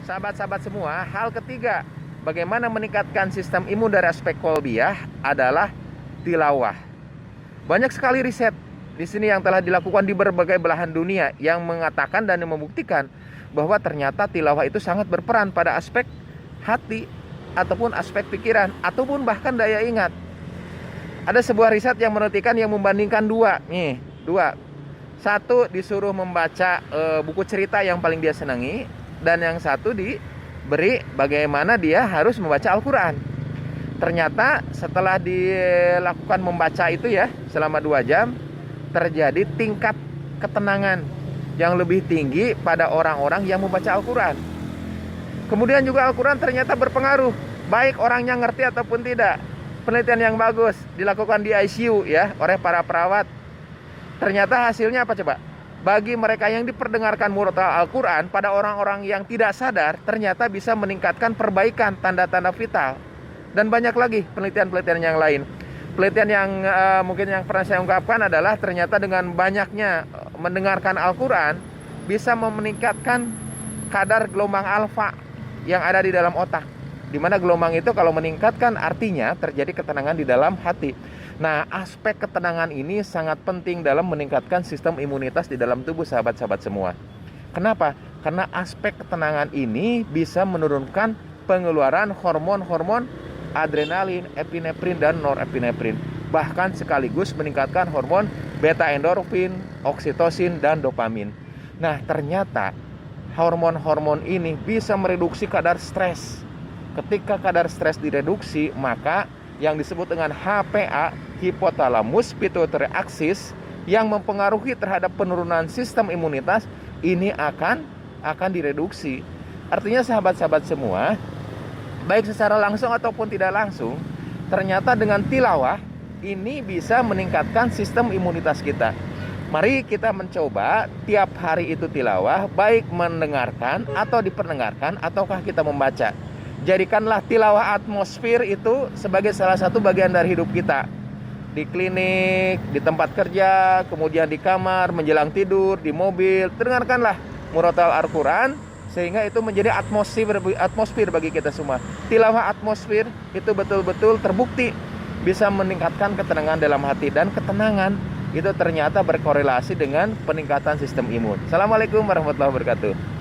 Sahabat-sahabat semua, hal ketiga bagaimana meningkatkan sistem imun dari aspek kolbiah adalah tilawah. Banyak sekali riset di sini yang telah dilakukan di berbagai belahan dunia yang mengatakan dan membuktikan bahwa ternyata tilawah itu sangat berperan pada aspek hati ataupun aspek pikiran ataupun bahkan daya ingat. Ada sebuah riset yang menentukan yang membandingkan dua. Satu disuruh membaca buku cerita yang paling dia senangi, dan yang satu diberi bagaimana dia harus membaca Al-Quran. Ternyata setelah dilakukan membaca itu ya selama 2 jam, terjadi tingkat ketenangan yang lebih tinggi pada orang-orang yang membaca Al-Quran. Kemudian juga Al-Quran ternyata berpengaruh, baik orangnya ngerti ataupun tidak. Penelitian yang bagus dilakukan di ICU ya oleh para perawat. Ternyata hasilnya apa coba? Bagi mereka yang diperdengarkan murotal Al-Quran pada orang-orang yang tidak sadar, ternyata bisa meningkatkan perbaikan tanda-tanda vital. Dan banyak lagi penelitian-penelitian yang lain. Penelitian yang mungkin yang pernah saya ungkapkan adalah ternyata dengan banyaknya mendengarkan Al-Quran bisa meningkatkan kadar gelombang alfa yang ada di dalam otak. Di mana gelombang itu kalau meningkatkan artinya terjadi ketenangan di dalam hati. Nah, aspek ketenangan ini sangat penting dalam meningkatkan sistem imunitas di dalam tubuh sahabat-sahabat semua. Kenapa? Karena aspek ketenangan ini bisa menurunkan pengeluaran hormon-hormon adrenalin, epinefrin, dan norepinefrin. Bahkan sekaligus meningkatkan hormon beta endorfin, oksitosin, dan dopamin. Nah, ternyata hormon-hormon ini bisa mereduksi kadar stres. Ketika kadar stres direduksi, maka yang disebut dengan HPA, Hypothalamus Pituitary Axis, yang mempengaruhi terhadap penurunan sistem imunitas ini akan direduksi. Artinya sahabat-sahabat semua, baik secara langsung ataupun tidak langsung, ternyata dengan tilawah ini bisa meningkatkan sistem imunitas kita. Mari kita mencoba tiap hari itu tilawah, baik mendengarkan atau diperdengarkan ataukah kita membaca. Jadikanlah tilawah atmosfer itu sebagai salah satu bagian dari hidup kita. Di klinik, di tempat kerja, kemudian di kamar, menjelang tidur, di mobil, dengarkanlah murotal Al-Quran sehingga itu menjadi atmosfer bagi kita semua. Tilawah atmosfer itu betul-betul terbukti bisa meningkatkan ketenangan dalam hati, dan ketenangan itu ternyata berkorelasi dengan peningkatan sistem imun. Assalamualaikum warahmatullahi wabarakatuh.